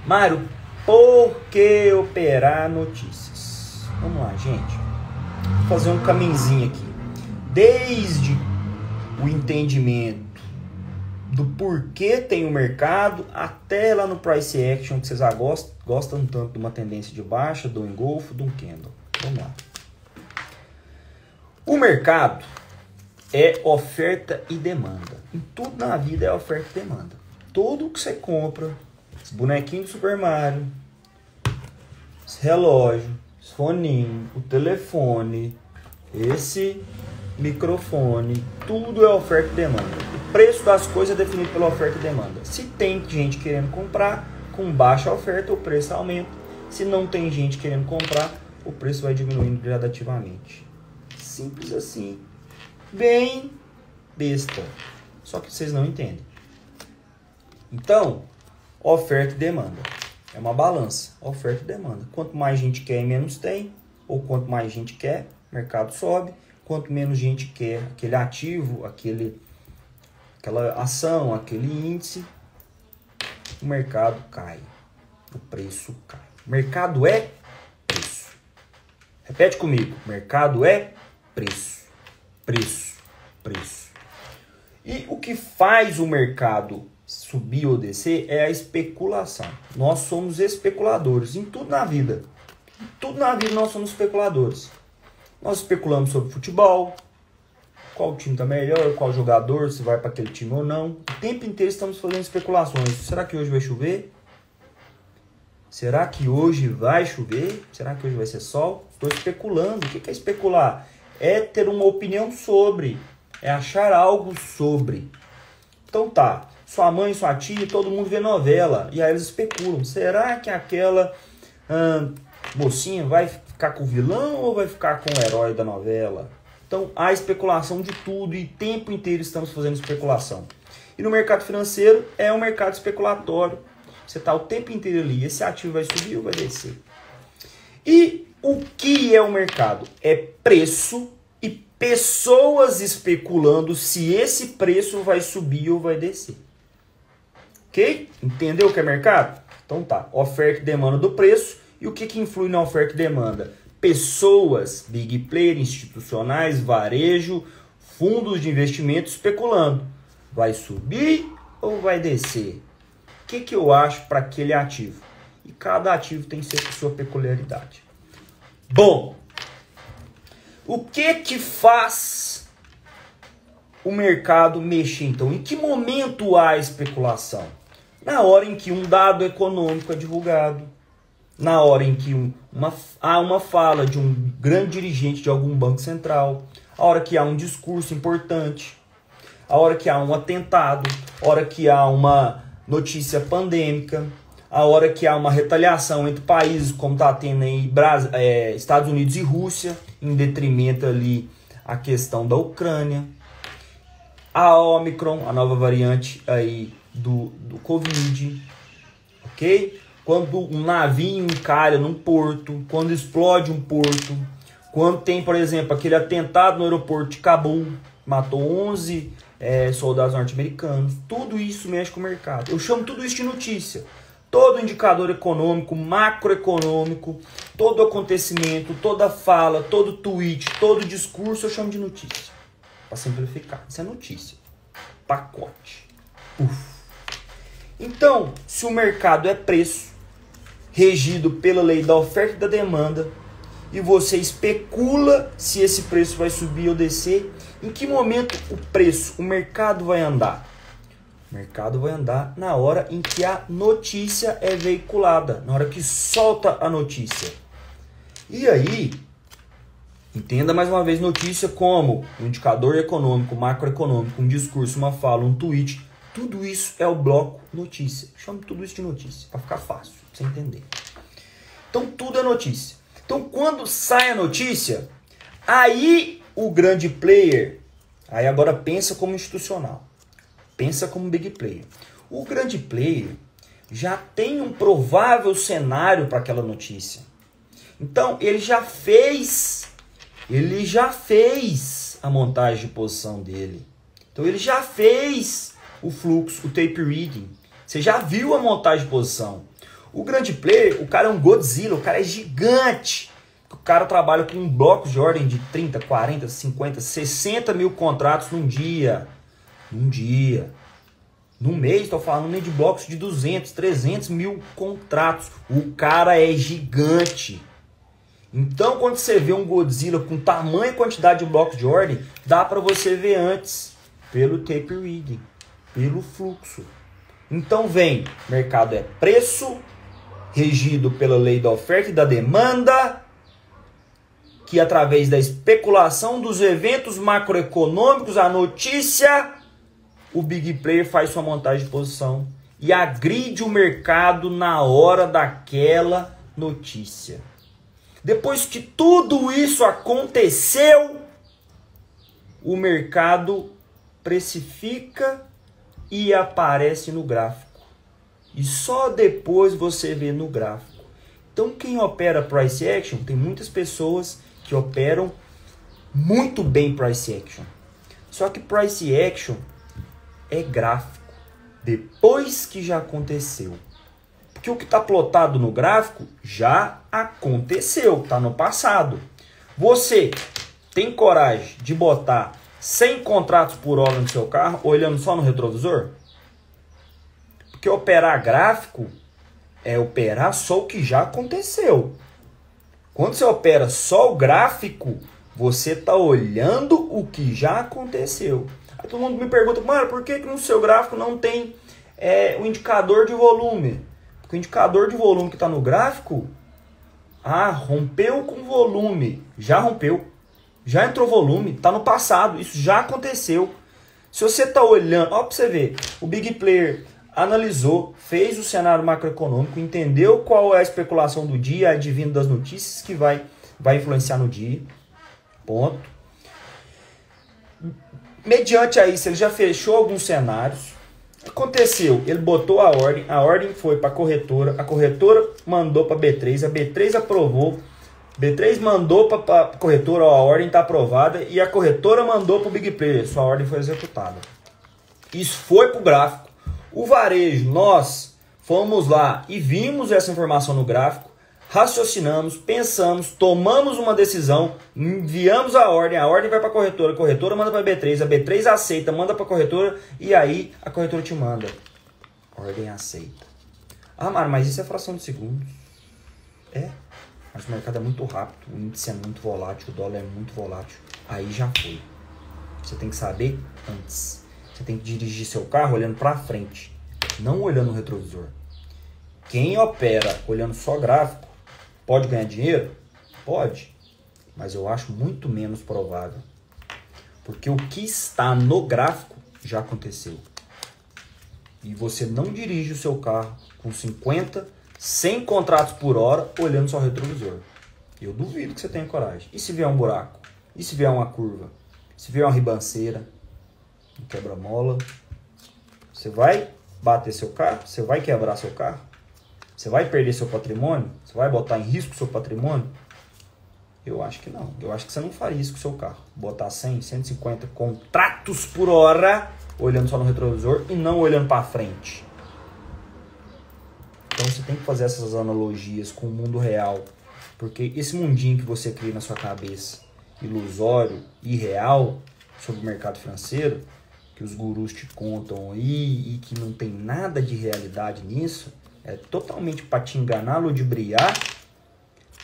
Mário, por que operar notícias? Vamos lá, gente. Vou fazer um caminhozinho aqui. Desde o entendimento do porquê tem o mercado, até lá no price action, que vocês gostam tanto de uma tendência de baixa, do engolfo, de um candle. Vamos lá. O mercado é oferta e demanda. Em tudo na vida é oferta e demanda. Tudo que você compra, esse bonequinho do Super Mario, esse relógio, esse foninho, o telefone, esse microfone, tudo é oferta e demanda. O preço das coisas é definido pela oferta e demanda. Se tem gente querendo comprar, com baixa oferta, o preço aumenta. Se não tem gente querendo comprar, o preço vai diminuindo gradativamente. Simples assim. Bem besta. Só que vocês não entendem. Então, oferta e demanda. É uma balança. Oferta e demanda. Quanto mais gente quer e menos tem, ou quanto mais gente quer, o mercado sobe. Quanto menos gente quer aquele ativo, aquela ação, aquele índice, o mercado cai. O preço cai. O mercado é preço. Repete comigo. Mercado é preço. Preço. Preço. E o que faz o mercado subir ou descer é a especulação. Nós somos especuladores em tudo na vida. Em tudo na vida nós somos especuladores. Nós especulamos sobre futebol, qual time está melhor, qual jogador, se vai para aquele time ou não. O tempo inteiro estamos fazendo especulações. Será que hoje vai chover? Será que hoje vai chover? Será que hoje vai ser sol? Estou especulando. O que é especular? É ter uma opinião sobre. É achar algo sobre. Então tá. Sua mãe, sua tia, todo mundo vê novela. E aí eles especulam. Será que aquela mocinha vai ficar com o vilão ou vai ficar com o herói da novela? Então há especulação de tudo e o tempo inteiro estamos fazendo especulação. E no mercado financeiro é um mercado especulatório. Você está o tempo inteiro ali. Esse ativo vai subir ou vai descer? E o que é o mercado? É preço e pessoas especulando se esse preço vai subir ou vai descer. Ok? Entendeu o que é mercado? Então tá. Oferta e demanda do preço. E o que influi na oferta e demanda? Pessoas, big player, institucionais, varejo, fundos de investimento especulando. Vai subir ou vai descer? O que eu acho para aquele ativo? E cada ativo tem sua peculiaridade. Bom, o que faz o mercado mexer então? Em que momento há especulação? Na hora em que um dado econômico é divulgado. Na hora em que há uma fala de um grande dirigente de algum banco central, a hora que há um discurso importante, a hora que há um atentado, a hora que há uma notícia pandêmica, a hora que há uma retaliação entre países, como está tendo aí Estados Unidos e Rússia, em detrimento ali a questão da Ucrânia, a Omicron, a nova variante aí do Covid, ok? Quando um navio encalha num porto, quando explode um porto, quando tem, por exemplo, aquele atentado no aeroporto de Cabul, matou 11 soldados norte-americanos, tudo isso mexe com o mercado. Eu chamo tudo isso de notícia. Todo indicador econômico, macroeconômico, todo acontecimento, toda fala, todo tweet, todo discurso, eu chamo de notícia. Para simplificar, isso é notícia. Pacote. Então, se o mercado é preço, regido pela lei da oferta e da demanda, e você especula se esse preço vai subir ou descer, em que momento o mercado vai andar? O mercado vai andar na hora em que a notícia é veiculada, na hora que solta a notícia. E aí, entenda mais uma vez notícia como um indicador econômico, macroeconômico, um discurso, uma fala, um tweet. Tudo isso é o bloco notícia. Chamo tudo isso de notícia, para ficar fácil, pra você entender. Então tudo é notícia. Então quando sai a notícia, aí o grande player, aí agora pensa como institucional, pensa como big player. O grande player já tem um provável cenário para aquela notícia. Então ele já fez a montagem de posição dele. Então ele já fez o fluxo, o tape reading. Você já viu a montagem de posição. O grande player, o cara é um Godzilla, o cara é gigante. O cara trabalha com blocos de ordem de 30, 40, 50, 60 mil contratos num dia. Num dia. No mês, estou falando de blocos de 200, 300 mil contratos. O cara é gigante. Então, quando você vê um Godzilla com tamanha quantidade de blocos de ordem, dá para você ver antes, pelo tape reading, pelo fluxo. Então, vem, mercado é preço, regido pela lei da oferta e da demanda, que através da especulação dos eventos macroeconômicos, a notícia, o big player faz sua montagem de posição e agride o mercado na hora daquela notícia. Depois que tudo isso aconteceu, o mercado precifica e aparece no gráfico. E só depois você vê no gráfico. Então quem opera price action, tem muitas pessoas que operam muito bem price action. Só que price action é gráfico, depois que já aconteceu. Porque o que está plotado no gráfico já aconteceu, está no passado. Você tem coragem de botar 100 contratos por hora no seu carro, olhando só no retrovisor? Porque operar gráfico é operar só o que já aconteceu. Quando você opera só o gráfico, você está olhando o que já aconteceu. Aí todo mundo me pergunta, mano, por que no seu gráfico não tem o indicador de volume? Porque o indicador de volume que está no gráfico, rompeu com volume, já rompeu, já entrou volume, está no passado, isso já aconteceu. Se você está olhando, ó, para você ver, o big player analisou, fez o cenário macroeconômico, entendeu qual é a especulação do dia, advindo das notícias que vai influenciar no dia, ponto. Mediante a isso, ele já fechou alguns cenários. Aconteceu, ele botou a ordem foi para a corretora mandou para a B3, a B3 aprovou, B3 mandou para a corretora, a ordem está aprovada, e a corretora mandou para o big player, sua ordem foi executada. Isso foi para o gráfico. O varejo, nós fomos lá e vimos essa informação no gráfico, raciocinamos, pensamos, tomamos uma decisão, enviamos a ordem vai para a corretora manda para a B3 aceita, manda para a corretora e aí a corretora te manda. Ordem aceita. Mário, mas isso é fração de segundos. Mas o mercado é muito rápido, o índice é muito volátil, o dólar é muito volátil. Aí já foi. Você tem que saber antes. Você tem que dirigir seu carro olhando para frente, não olhando no retrovisor. Quem opera olhando só gráfico, pode ganhar dinheiro? Pode, mas eu acho muito menos provável. Porque o que está no gráfico já aconteceu. E você não dirige o seu carro com 50, 100 contratos por hora olhando só o retrovisor. Eu duvido que você tenha coragem. E se vier um buraco? E se vier uma curva? Se vier uma ribanceira? Um quebra-mola? Você vai bater seu carro? Você vai quebrar seu carro? Você vai perder seu patrimônio? Você vai botar em risco seu patrimônio? Eu acho que não. Eu acho que você não faria isso com o seu carro. Botar 100, 150 contratos por hora olhando só no retrovisor e não olhando para frente. Então você tem que fazer essas analogias com o mundo real. Porque esse mundinho que você cria na sua cabeça, ilusório, irreal, sobre o mercado financeiro, que os gurus te contam aí e que não tem nada de realidade nisso, é totalmente para te enganar, ludibriar,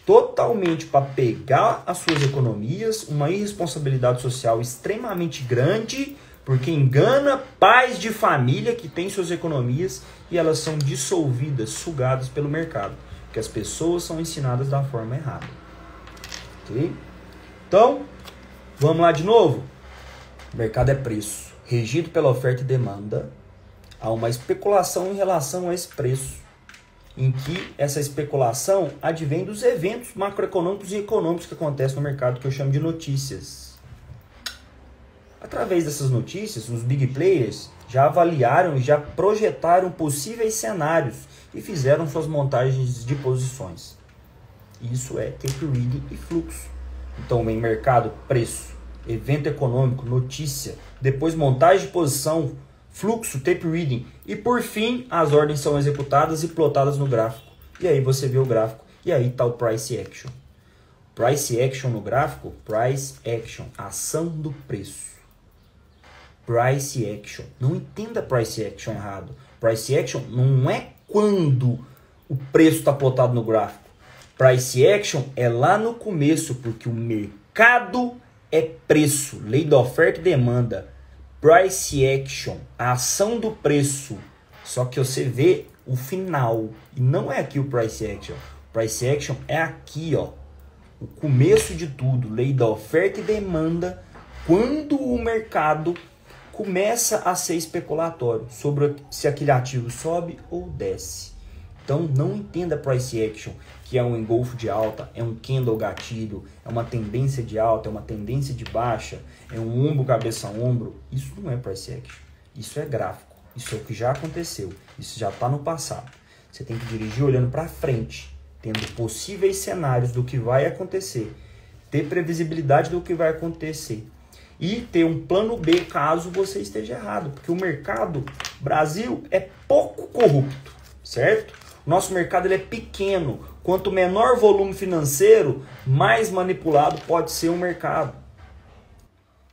totalmente para pegar as suas economias, uma irresponsabilidade social extremamente grande, porque engana pais de família que têm suas economias e elas são dissolvidas, sugadas pelo mercado, porque as pessoas são ensinadas da forma errada. Ok? Então, vamos lá de novo? O mercado é preço, regido pela oferta e demanda. Há uma especulação em relação a esse preço, em que essa especulação advém dos eventos macroeconômicos e econômicos que acontecem no mercado, que eu chamo de notícias. Através dessas notícias, os big players já avaliaram e já projetaram possíveis cenários e fizeram suas montagens de posições. Isso é tape reading e fluxo. Então vem mercado, preço, evento econômico, notícia, depois montagem de posição, fluxo, tape reading e por fim as ordens são executadas e plotadas no gráfico. E aí você vê o gráfico. E aí está o Price Action. Price Action no gráfico, Price Action, ação do preço. Price Action. Não entenda Price Action errado. Price Action não é quando o preço está plotado no gráfico. Price Action é lá no começo, porque o mercado é preço. Lei da oferta e demanda. Price Action, a ação do preço. Só que você vê o final. E não é aqui o Price Action. Price Action é aqui, ó. O começo de tudo. Lei da oferta e demanda. Quando o mercado começa a ser especulatório sobre se aquele ativo sobe ou desce. Então não entenda Price Action, que é um engolfo de alta, é um candle gatilho, é uma tendência de alta, é uma tendência de baixa, é um ombro, cabeça, ombro. Isso não é Price Action. Isso é gráfico. Isso é o que já aconteceu. Isso já está no passado. Você tem que dirigir olhando para frente, tendo possíveis cenários do que vai acontecer, ter previsibilidade do que vai acontecer e ter um plano B caso você esteja errado, porque o mercado Brasil é pouco corrupto, certo? Nosso mercado ele é pequeno. Quanto menor volume financeiro, mais manipulado pode ser o mercado.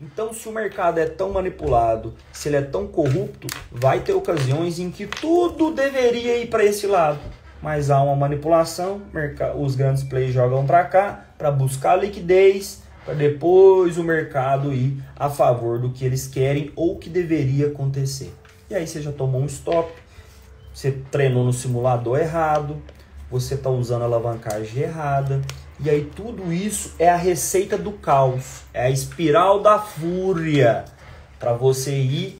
Então, se o mercado é tão manipulado, se ele é tão corrupto, vai ter ocasiões em que tudo deveria ir para esse lado. Mas há uma manipulação, os grandes players jogam para cá para buscar liquidez, para depois o mercado ir a favor do que eles querem ou que deveria acontecer. E aí você já tomou um stop, você treinou no simulador errado, você está usando a alavancagem errada. E aí tudo isso é a receita do caos, é a espiral da fúria para você ir